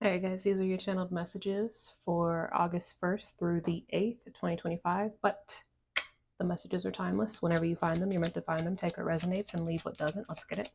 Alright guys, these are your channeled messages for August 1st through the 8th, 2025, but the messages are timeless. Whenever you find them, you're meant to find them. Take what resonates and leave what doesn't. Let's get it.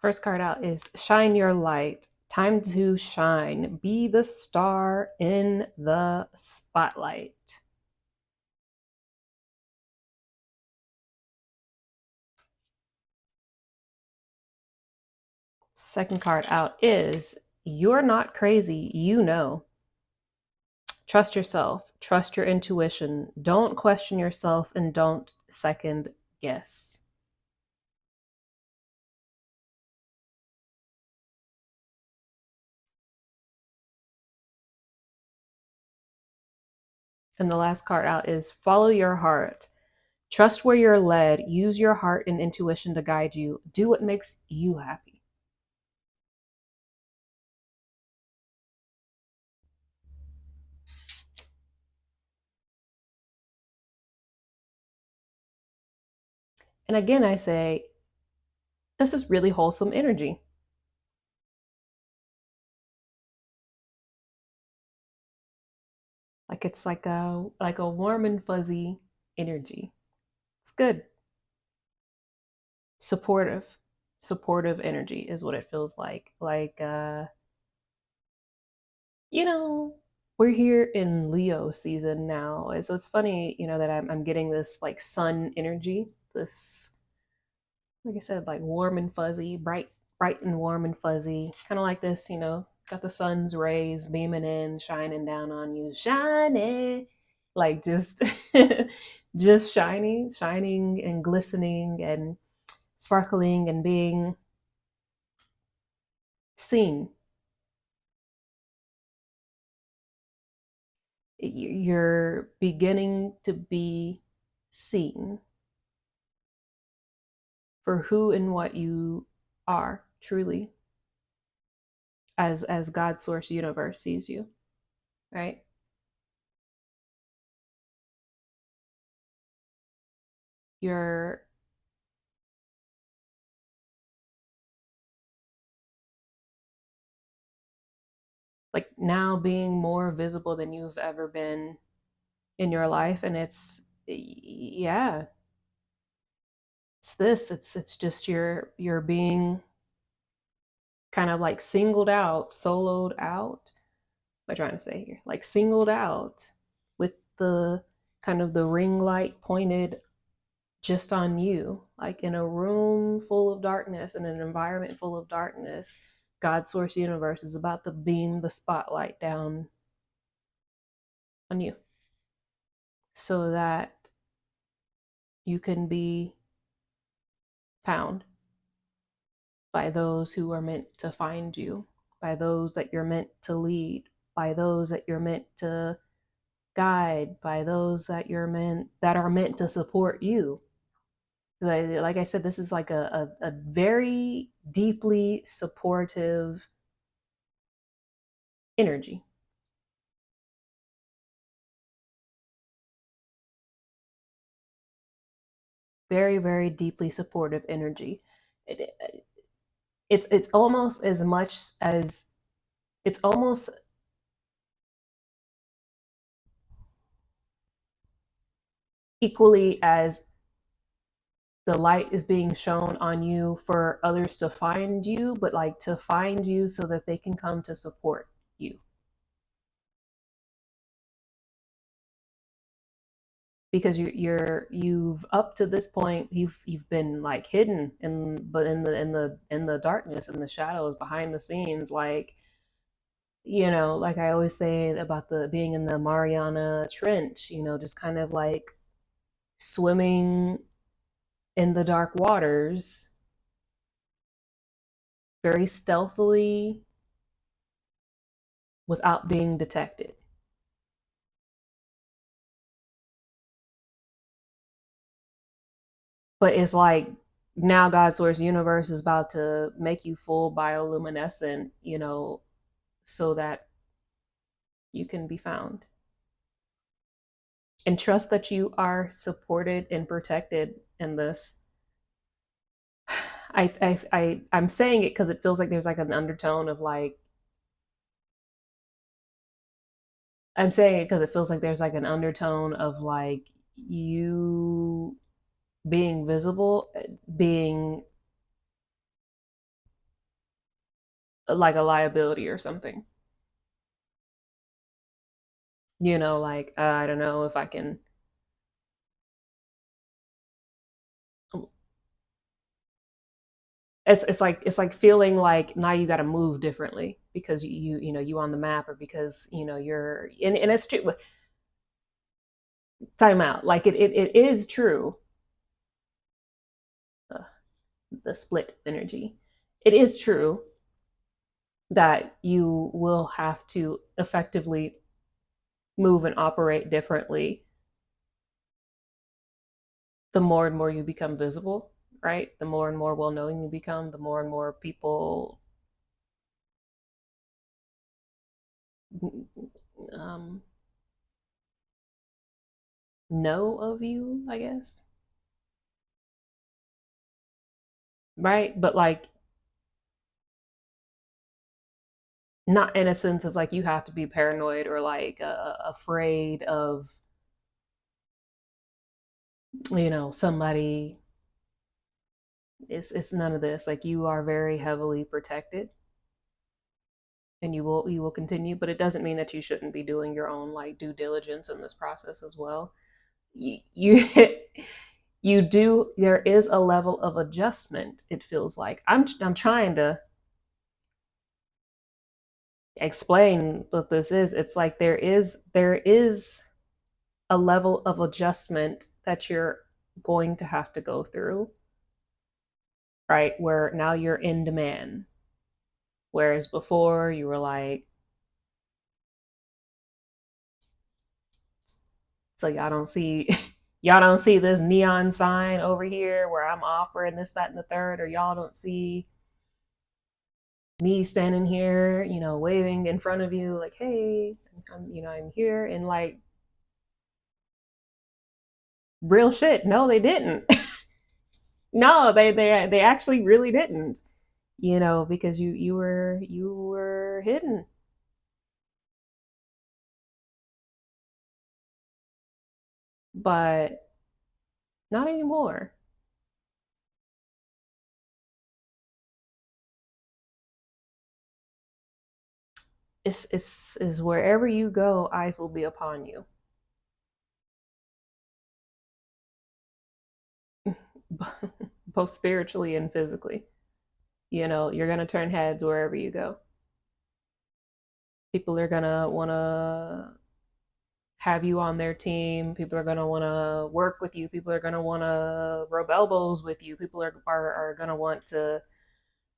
First card out is Shine Your Light. Time to shine. Be the star in the spotlight. Second card out is You're Not Crazy, You Know. Trust yourself. Trust your intuition. Don't question yourself and don't second guess. And the last card out is Follow Your Heart. Trust where you're led. Use your heart and intuition to guide you. Do what makes you happy. And again, I say, this is really wholesome energy. Like it's like a warm and fuzzy energy. It's good. Supportive. Supportive energy is what it feels like. You know, we're here in Leo season now. And so it's funny, that I'm getting this like sun energy, this, like I said, like warm and fuzzy, bright and warm and fuzzy, kind of like this, got the sun's rays beaming in, shining down on you, shining, like just, just shining and glistening and sparkling and being seen. You're beginning to be seen for who and what you are truly, as God source universe sees you, right? You're like now being more visible than you've ever been in your life, and yeah, it's just you're being kind of like singled out, soloed out. What am I trying to say here? Like singled out with the kind of the ring light pointed just on you, like in a room full of darkness, in an environment full of darkness. God source universe is about to beam the spotlight down on you so that you can be found by those who are meant to find you, by those that you're meant to lead, by those that you're meant to guide, by those that are meant to support you. Like I said, this is like a very deeply supportive energy. Very, very deeply supportive energy. It, it's almost as much as it's almost equally as the light is being shown on you for others to find you, but like to find you so that they can come to support you. Because you've up to this point you've been like hidden but in the darkness and the shadows behind the scenes, like, like I always say about the being in the Mariana Trench, just kind of like swimming in the dark waters very stealthily without being detected. But it's like now God's source universe is about to make you full bioluminescent, so that you can be found. And trust that you are supported and protected in this. I'm saying it because it feels like there's like an undertone of like, I'm saying it because it feels like there's like an undertone of like you being visible, being like a liability or something. Like, I don't know if I can. It's like feeling like now you got to move differently because you on the map, or because you're and it's true. Time out. Like it is true. Uh, the split energy. It is true that you will have to effectively move and operate differently the more and more you become visible, right? The more and more well known you become, the more and more people um, know of you, I guess. Right? But like, not in a sense of like you have to be paranoid or like afraid of, somebody. It's none of this. Like, you are very heavily protected, and you will continue, but it doesn't mean that you shouldn't be doing your own like due diligence in this process as well. You you do. There is a level of adjustment, it feels like. I'm trying to explain what this is. It's like there is a level of adjustment that you're going to have to go through, right? Where now you're in demand, whereas before you were like, so y'all don't see this neon sign over here where I'm offering this, that, and the third, or y'all don't see me standing here, waving in front of you like, hey, I'm here. And like, real shit, no, they didn't. No, they actually really didn't. Because you were hidden. But not anymore. It's is wherever you go, eyes will be upon you. Both spiritually and physically. You're gonna turn heads wherever you go. People are gonna wanna have you on their team. People are gonna wanna work with you. People are gonna wanna rub elbows with you. People are gonna want to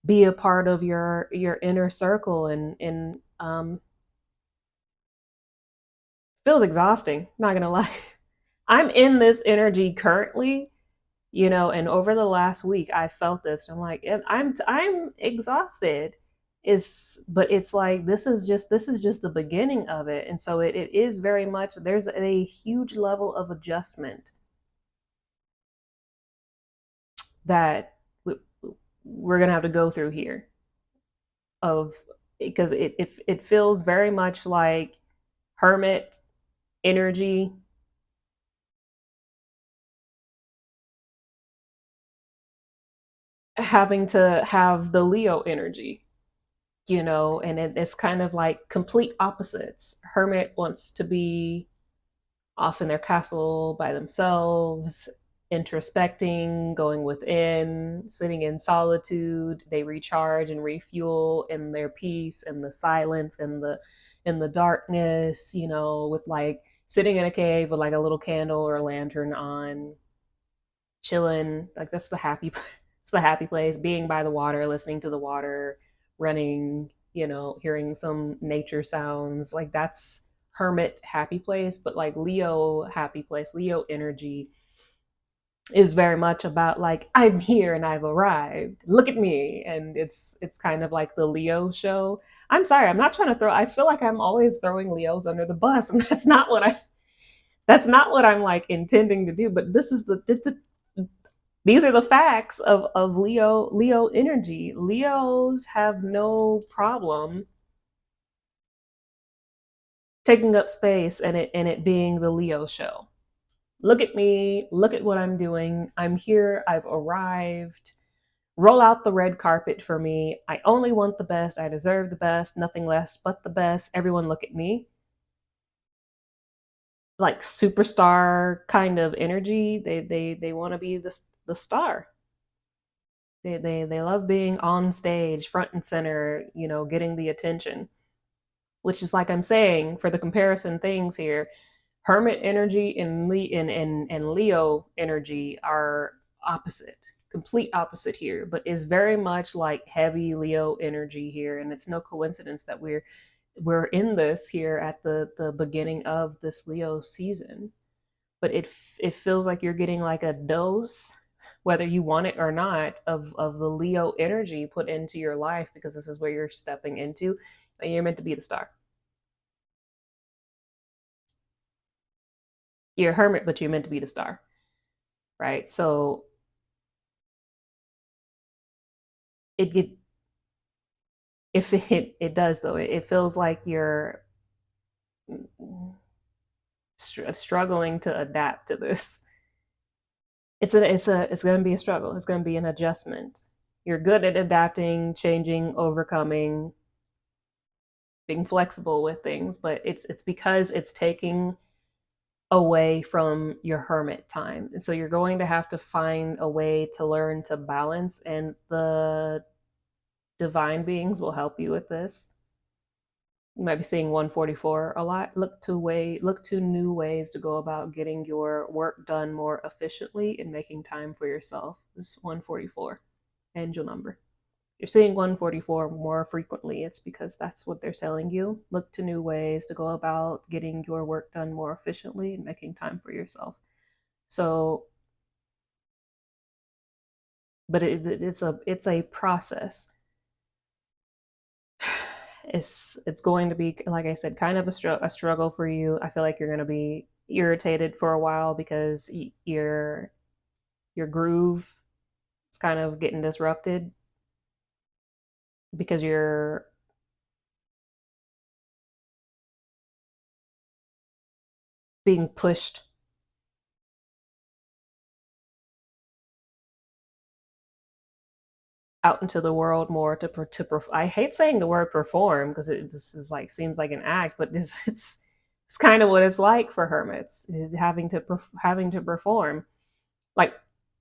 be a part of your inner circle, and Feels exhausting, not gonna lie. I'm in this energy currently, and over the last week I felt this. I'm like, I'm exhausted. But it's like this is just the beginning of it. And so it is very much, there's a huge level of adjustment that we're gonna have to go through here, of because it feels very much like hermit energy having to have the Leo energy, and it's kind of like complete opposites. Hermit wants to be off in their castle by themselves, introspecting, going within, sitting in solitude. They recharge and refuel in their peace and the silence and the darkness, with like sitting in a cave with like a little candle or a lantern on, chilling. Like that's the happy it's the happy place, being by the water, listening to the water running, hearing some nature sounds. Like that's hermit happy place. But like Leo happy place, Leo energy is very much about like, I'm here and I've arrived, look at me. And it's kind of like the Leo show. I'm sorry, I'm not trying to throw, I feel like I'm always throwing Leos under the bus, and that's not what I'm like intending to do. But these are the facts of Leo energy. Leos have no problem taking up space, and it being the Leo show. Look at me, look at what I'm doing. I'm here, I've arrived. Roll out the red carpet for me. I only want the best. I deserve the best, nothing less but the best. Everyone look at me. Like superstar kind of energy. They want to be the star. They love being on stage, front and center, getting the attention. Which is like I'm saying, for the comparison things here, Hermit energy and Leo energy are opposite, complete opposite here, but is very much like heavy Leo energy here. And it's no coincidence that we're in this here at the beginning of this Leo season. But it feels like you're getting like a dose, whether you want it or not, of the Leo energy put into your life, because this is where you're stepping into, and you're meant to be the star. You're a hermit, but you're meant to be the star, right? So it if it does though, it feels like you're struggling to adapt to this. It's going to be a struggle. It's going to be an adjustment. You're good at adapting, changing, overcoming, being flexible with things, but it's because it's taking away from your hermit time. And so you're going to have to find a way to learn to balance, and the divine beings will help you with this. You might be seeing 144 a lot. Look to new ways to go about getting your work done more efficiently and making time for yourself. This is 144, angel number. You're seeing 144 more frequently, it's because that's what they're telling you. Look to new ways to go about getting your work done more efficiently and making time for yourself. So, but it's a process. It's going to be, like I said, kind of a struggle for you. I feel like you're going to be irritated for a while because your groove is kind of getting disrupted, because you're being pushed out into the world more I hate saying the word perform, because it just is like, seems like an act, but it's kind of what it's like for hermits, having to perform. Like,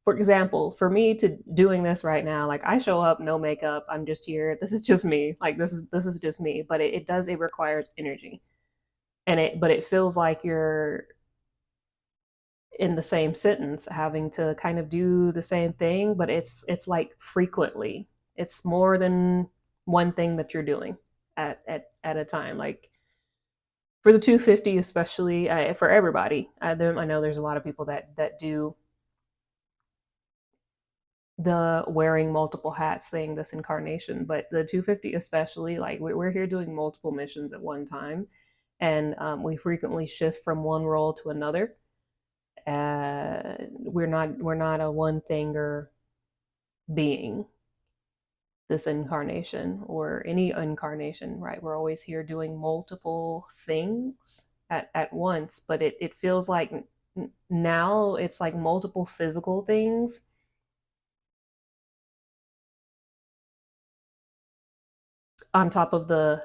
for example, for me to doing this right now, like I show up no makeup, I'm just here, this is just me, like this is just me, but it requires energy. But it feels like you're in the same sentence having to kind of do the same thing, but it's like frequently. It's more than one thing that you're doing at a time. Like for the 250 especially, for everybody. I know there's a lot of people that do the wearing multiple hats thing this incarnation, but the 250 especially, like we're here doing multiple missions at one time, and we frequently shift from one role to another. We're not a one thinger being, this incarnation or any incarnation, right? We're always here doing multiple things at once, but it feels like now it's like multiple physical things on top of the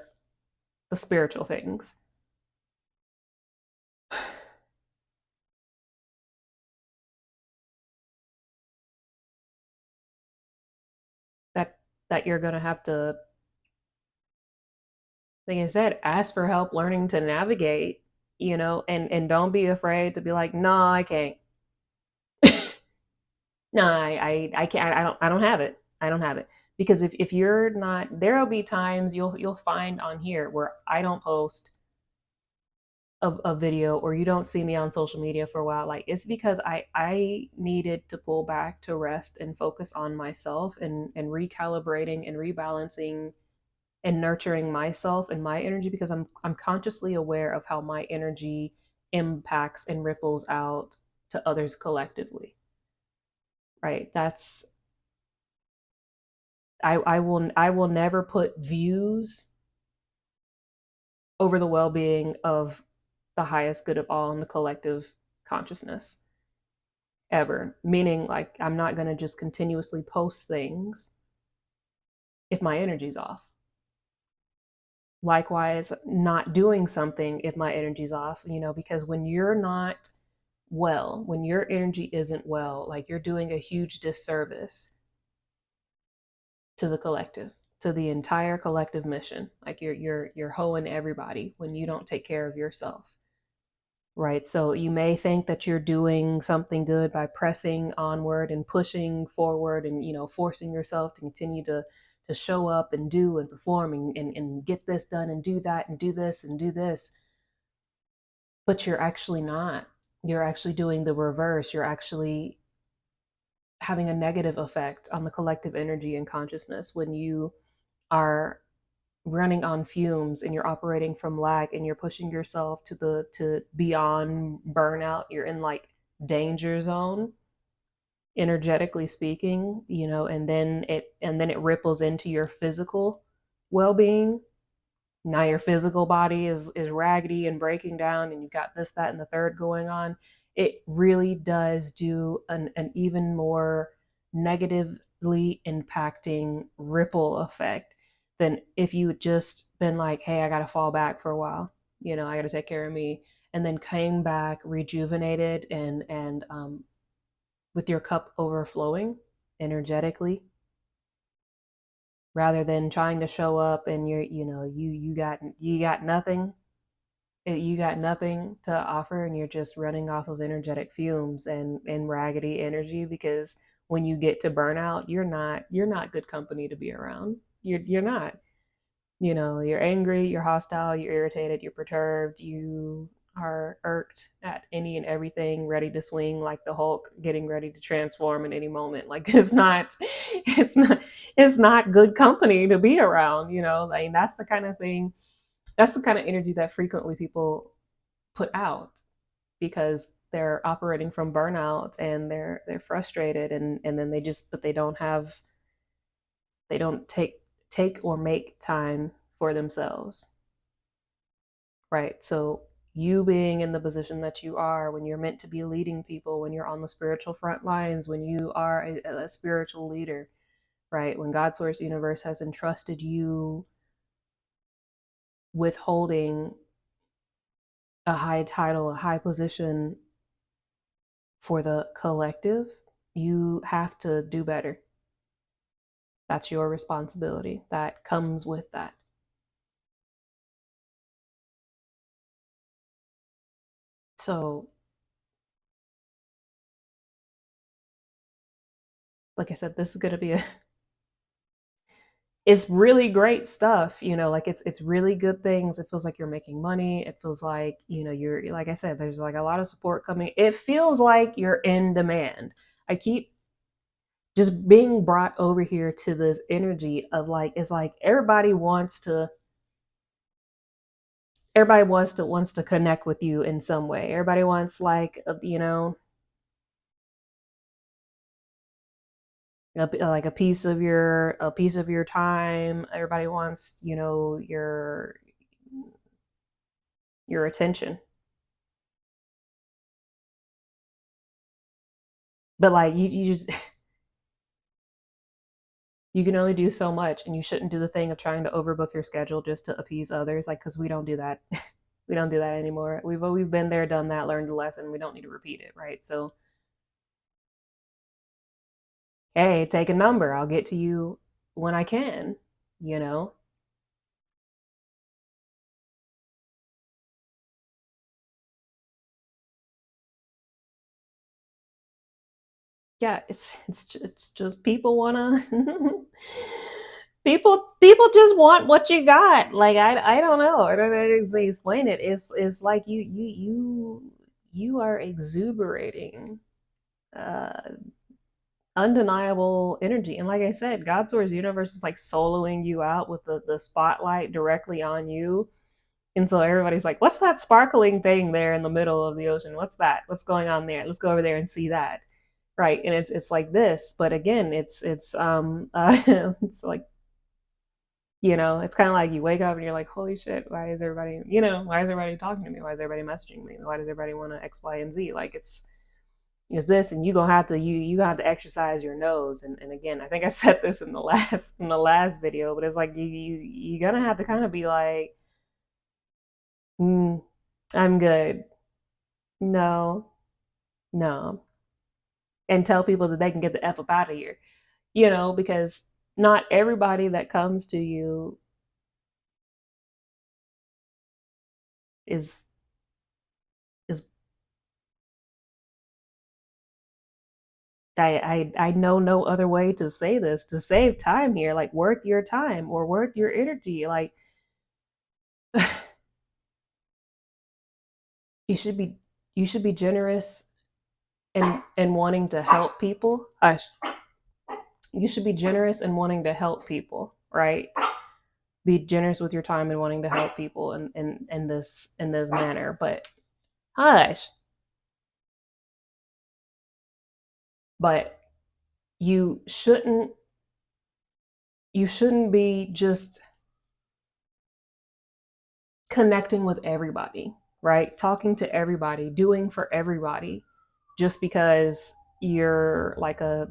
spiritual things that you're gonna have to, like I said, ask for help learning to navigate, and don't be afraid to be like, no, I can't. No, I can't. I don't have it. I don't have it. Because if you're not, there'll be times you'll find on here where I don't post a video, or you don't see me on social media for a while. Like, it's because I needed to pull back to rest and focus on myself, and recalibrating and rebalancing and nurturing myself and my energy, because I'm consciously aware of how my energy impacts and ripples out to others collectively. Right? That's I will never put views over the well-being of the highest good of all in the collective consciousness, ever. Meaning, like, I'm not going to just continuously post things if my energy's off. Likewise, not doing something if my energy's off, because when you're not well, when your energy isn't well, like, you're doing a huge disservice to the collective, to the entire collective mission. Like, you're hoeing everybody when you don't take care of yourself. Right. So you may think that you're doing something good by pressing onward and pushing forward, and, forcing yourself to continue to show up and do and perform, and get this done and do that and do this and do this. But you're actually not. You're actually doing the reverse. You're actually having a negative effect on the collective energy and consciousness when you are running on fumes, and you're operating from lack, and you're pushing yourself to beyond burnout. You're in, like, danger zone, energetically speaking, and then it ripples into your physical well-being. Now your physical body is raggedy and breaking down, and you've got this, that, and the third going on. It really does do an even more negatively impacting ripple effect than if you had just been like, hey, I got to fall back for a while, I got to take care of me, and then came back rejuvenated, and with your cup overflowing energetically, rather than trying to show up and you got nothing. You got nothing to offer, and you're just running off of energetic fumes and raggedy energy, because when you get to burnout, you're not good company to be around. You're not. You're angry, you're hostile, you're irritated, you're perturbed, you are irked at any and everything, ready to swing like the Hulk, getting ready to transform at any moment. Like, it's not good company to be around. Like, that's the kind of energy that frequently people put out, because they're operating from burnout, and they're frustrated, and then they don't take or make time for themselves. Right? So, you being in the position that you are, when you're meant to be leading people, when you're on the spiritual front lines, when you are a spiritual leader, right? When God Source Universe has entrusted you with holding a high title, a high position for the collective, you have to do better. That's your responsibility. That comes with that. So, like I said, this is going to be it's really great stuff, you know, like it's really good things. It feels like you're making money. It feels like, you know, you're, like I said, there's like a lot of support coming. It feels like you're in demand. I keep just being brought over here to this energy of like, it's like everybody wants to connect with you in some way. Everybody wants like you know, like a piece of your time. Everybody wants, you know, your attention. But like you just you can only do so much, and you shouldn't do the thing of trying to overbook your schedule just to appease others, like, because we don't do that. We don't do that anymore. We've been there, done that, learned the lesson. We don't need to repeat it, right? So hey, take a number, I'll get to you when I can, you know. Yeah, it's just people wanna people just want what you got. Like I don't know. I don't know how to explain it. It's like you are exuberating uh undeniable energy. And like I said, God's Source Universe is like soloing you out with the spotlight directly on you. And so everybody's like, what's that sparkling thing there in the middle of the ocean? What's that? What's going on there? Let's go over there and see that. Right. And it's like this. But again, it's like, you know, it's kind of like you wake up and you're like, holy shit, why is everybody, you know, why is everybody talking to me? Why is everybody messaging me? Why does everybody want to X, Y, and Z? Like it's this, and you gonna have to exercise your nose. And again, I think I said this in the last video, but it's like you're gonna have to kind of be like, mm, I'm good. No, no, and tell people that they can get the F up out of here, you know, because not everybody that comes to you is is I know no other way to say this, to save time here, like worth your time or worth your energy. Like you should be you should be generous and wanting to help people. You should be generous and wanting to help people, right? Be generous with your time and wanting to help people in this manner. But hush, but you shouldn't you shouldn't be just connecting with everybody, right? Talking to everybody, doing for everybody just because you're like a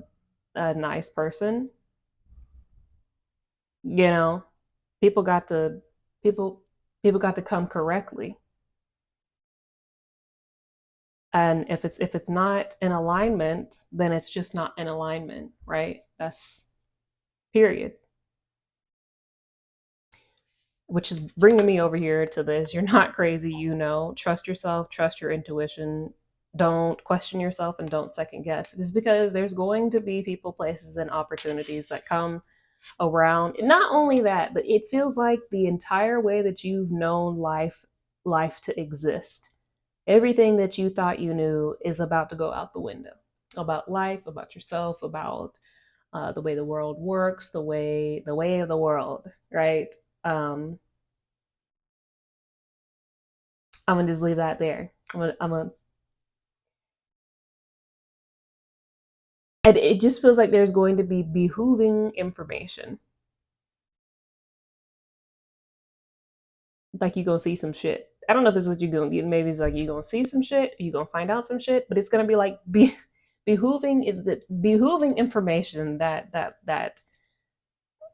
nice person. You know, people got to people people got to come correctly. And if it's not in alignment, then it's just not in alignment, right? That's period. Which is bringing me over here to this. You're not crazy, you know. Trust yourself, trust your intuition. Don't question yourself and don't second guess. It's because there's going to be people, places, and opportunities that come around. And not only that, but it feels like the entire way that you've known life to exist, everything that you thought you knew is about to go out the window. About life, about yourself, about the way the world works, the way of the world, right? Um, I'm gonna just leave that there. And it just feels like there's going to be behooving information. Like you gonna see some shit. I don't know if this is what you gonna do. Maybe it's like you gonna see some shit, you gonna find out some shit, but it's gonna be like behooving is the behooving information that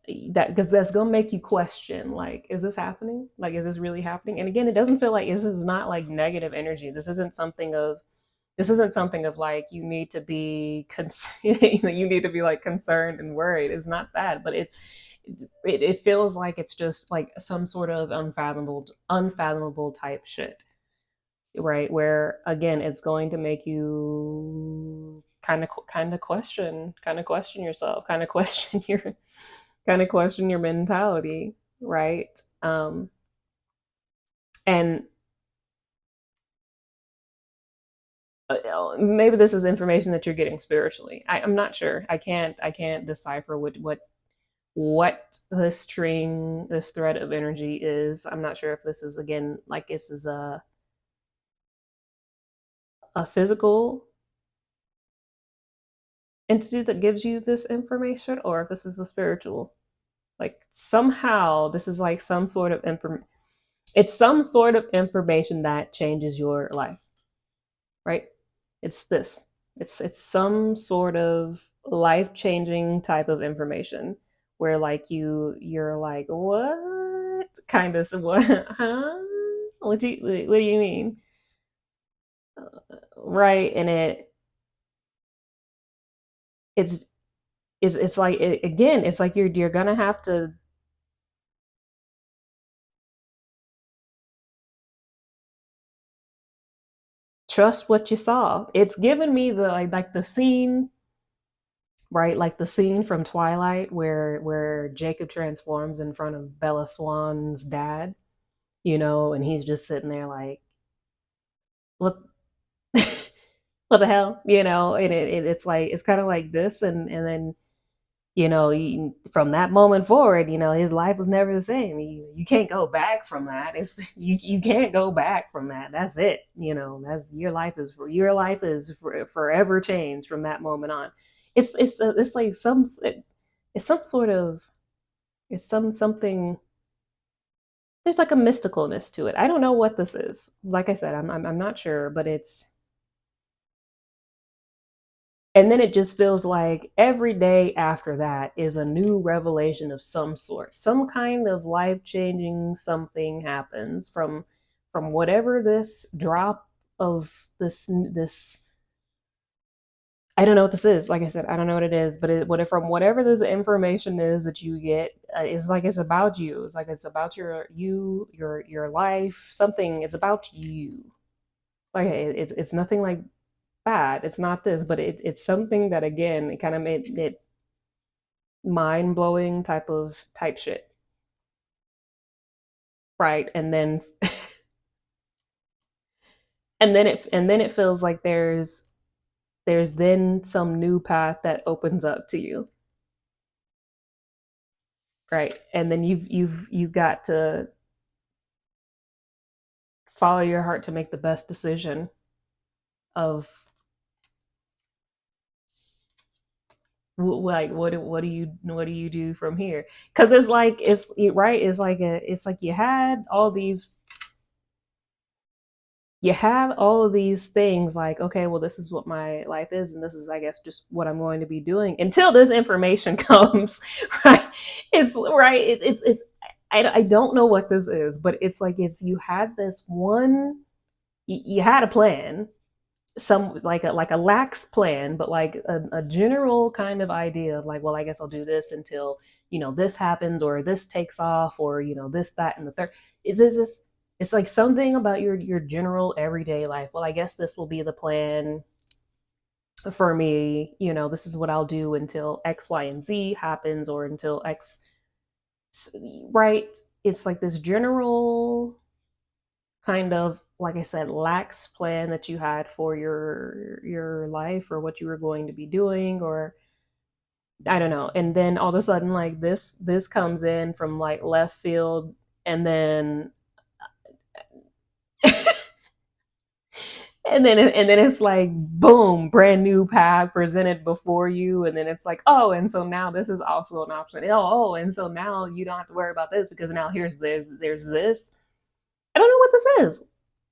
because that's gonna make you question, like, is this happening? Like, is this really happening? And again, it doesn't feel like this is not like negative energy. This isn't something of like you need to be you need to be like concerned and worried. It's not that, but it feels like it's just like some sort of unfathomable type shit, right? Where again, it's going to make you kind of question yourself, kind of question kind of question your mentality, right? And maybe this is information that you're getting spiritually. I'm not sure. I can't decipher what this string, this thread of energy is. I'm not sure if this is, again, like this is a physical entity that gives you this information, or if this is a spiritual. Like somehow this is like some sort of inform. It's some sort of information that changes your life, right? It's this. It's some sort of life changing type of information where like you're like, what kind of what, huh? What do you mean? Right? And it's it's like again, it's like you're gonna have to trust what you saw. It's given me the like the scene, right? Like the scene from Twilight where Jacob transforms in front of Bella Swan's dad, and he's just sitting there like, what what the hell, and it's like it's kind of like this, and then from that moment forward, his life was never the same. You can't go back from that. You can't go back from that. That's it. That's your life is forever changed from that moment on. It's like it's some sort of it's something. There's like a mysticalness to it. I don't know what this is. Like I said, I'm not sure, but it's. And then it just feels like every day after that is a new revelation of some sort. Some kind of life-changing something happens from whatever this drop of this. I don't know what this is. Like I said, I don't know what it is, but from whatever this information is that you get, it's like it's about you. It's like it's about your life, something. It's about you. Like it's nothing like bad. It's not this, but it's something that, again, it kind of made it mind blowing type shit, right? And then it feels like there's then some new path that opens up to you, right? And then you've got to follow your heart to make the best decision of like what do you do from here? Because it's like it's right. It's like you have all of these things, like, okay, well, this is what my life is, and this is, I guess, just what I'm going to be doing until this information comes. Right? It's right. It's I don't know what this is, but it's like you had this one. You had a plan, some like a lax plan, but like a general kind of idea of like, well, I guess I'll do this until this happens, or this takes off, or this, that, and the third. Is this It's like something about your general everyday life. Well, I guess this will be the plan for me. This is what I'll do until X, Y, and Z happens, or until X, right? It's like this general kind of, like I said, lax plan that you had for your life, or what you were going to be doing, or I don't know. And then all of a sudden, like, this comes in from like left field, and then and then it's like, boom, brand new path presented before you, and then it's like, oh, and so now this is also an option. And so now you don't have to worry about this, because now there's this. I don't know what this is.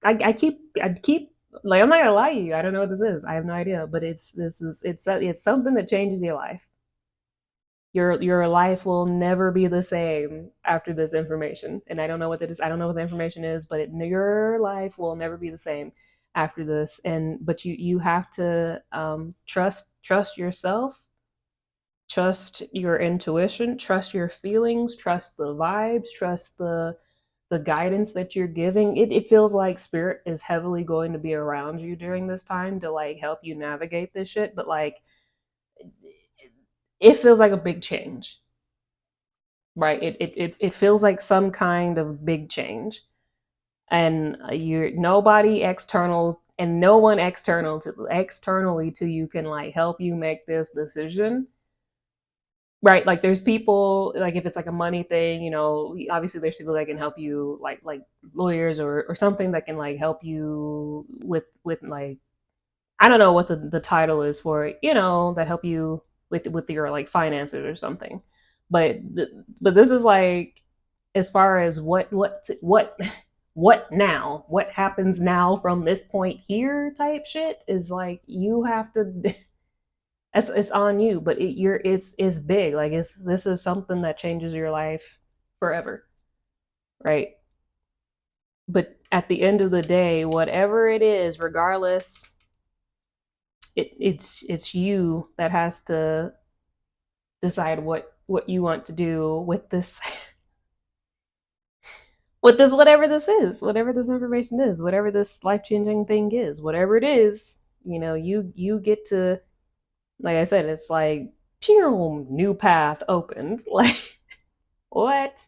I keep like, I'm not gonna lie to you. I don't know what this is. I have no idea. But it's something that changes your life. Your life will never be the same after this information. And I don't know what that is. I don't know what the information is, but your life will never be the same after this. And but you have to trust yourself, trust your intuition, trust your feelings, trust the vibes, trust the guidance that you're giving. It feels like spirit is heavily going to be around you during this time to like help you navigate this shit, but like it feels like a big change. right? It feels like some kind of big change, and you're nobody external and no one externally to you can like help you make this decision, right? Like there's people like if it's like a money thing, you know, obviously there's people that can help you like lawyers or something that can like help you with like I don't know what the title is for it, you know, that help you with your like finances or something. But but this is like as far as what now, what happens now from this point here type shit is like you have to it's on you, but it's big. Like it's this is something that changes your life forever, right? But at the end of the day, whatever it is, regardless, it's you that has to decide what you want to do with this with this whatever this is, whatever this information is, whatever this life changing thing is, whatever it is. You know, you get to like I said, it's like pew, new path opened. Like what?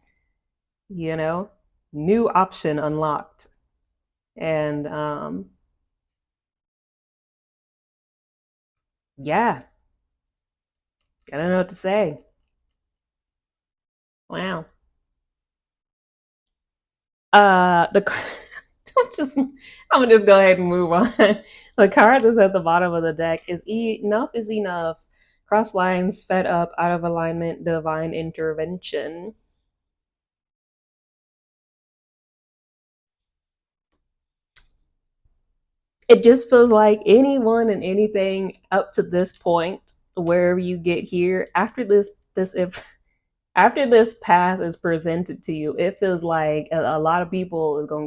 You know, new option unlocked. And yeah, I don't know what to say. Wow. The don't just I'm gonna just go ahead and move on. The card that's at the bottom of the deck is enough is enough. Cross lines, fed up, out of alignment, divine intervention. It just feels like anyone and anything up to this point, wherever you get here, after this if after this path is presented to you, it feels like a lot of people is gonna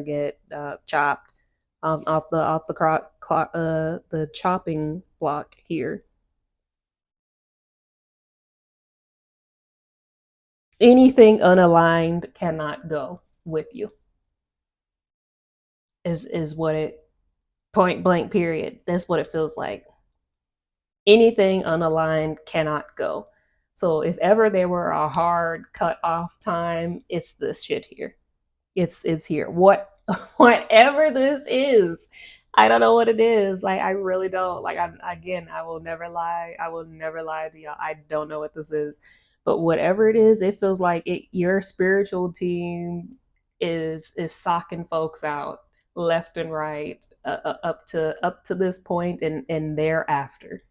get chopped off the chopping block here. Anything unaligned cannot go with you. Is what it point blank period. That's what it feels like. Anything unaligned cannot go. So if ever there were a hard cut off time, it's this shit here. It's here. What whatever this is, I don't know what it is. Like I really don't. Like again, I will never lie. I will never lie to y'all. I don't know what this is, but whatever it is, it feels like your spiritual team is socking folks out left and right up to this point and thereafter,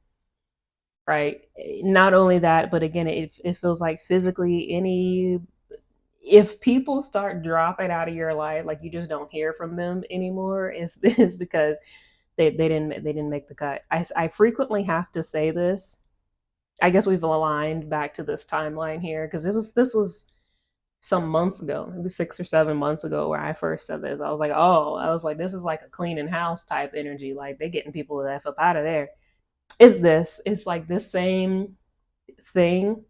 right? Not only that, but again, it feels like physically any if people start dropping out of your life, like you just don't hear from them anymore, is because they didn't make the cut. I frequently have to say this. I guess we've aligned back to this timeline here because it was this was some months ago, maybe 6 or 7 months ago, where I first said this. I was like, this is like a cleaning house type energy. Like they getting people the f up out of there. Is this? It's like this same thing,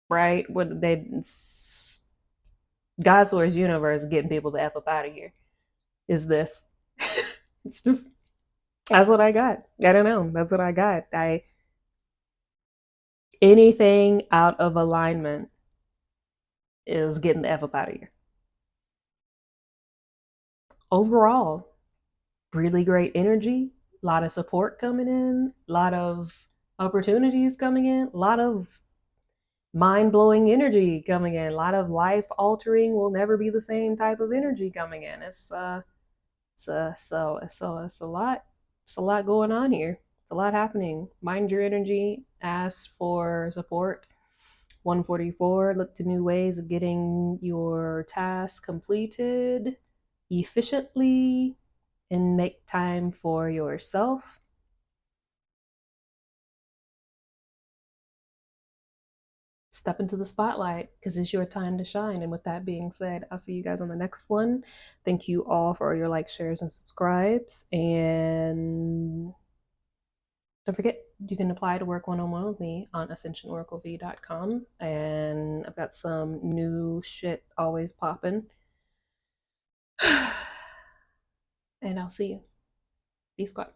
right? Where they God's Source Universe getting people the f up out of here. Is this? It's just that's what I got. I don't know. That's what I got. I anything out of alignment is getting the f up out of here. Overall, really great energy. A lot of support coming in. A lot of opportunities coming in. A lot of mind blowing energy coming in. A lot of life altering will never be the same type of energy coming in. It's a lot. It's a lot going on here. It's a lot happening. Mind your energy. Ask for support. 144. Look to new ways of getting your task completed efficiently and make time for yourself. Step into the spotlight because it's your time to shine. And with that being said, I'll see you guys on the next one. Thank you all for all your likes, shares, and subscribes. And don't forget, you can apply to work one on one with me on ascensionoraclev.com. And I've got some new shit always popping. And I'll see you. Peace, squad.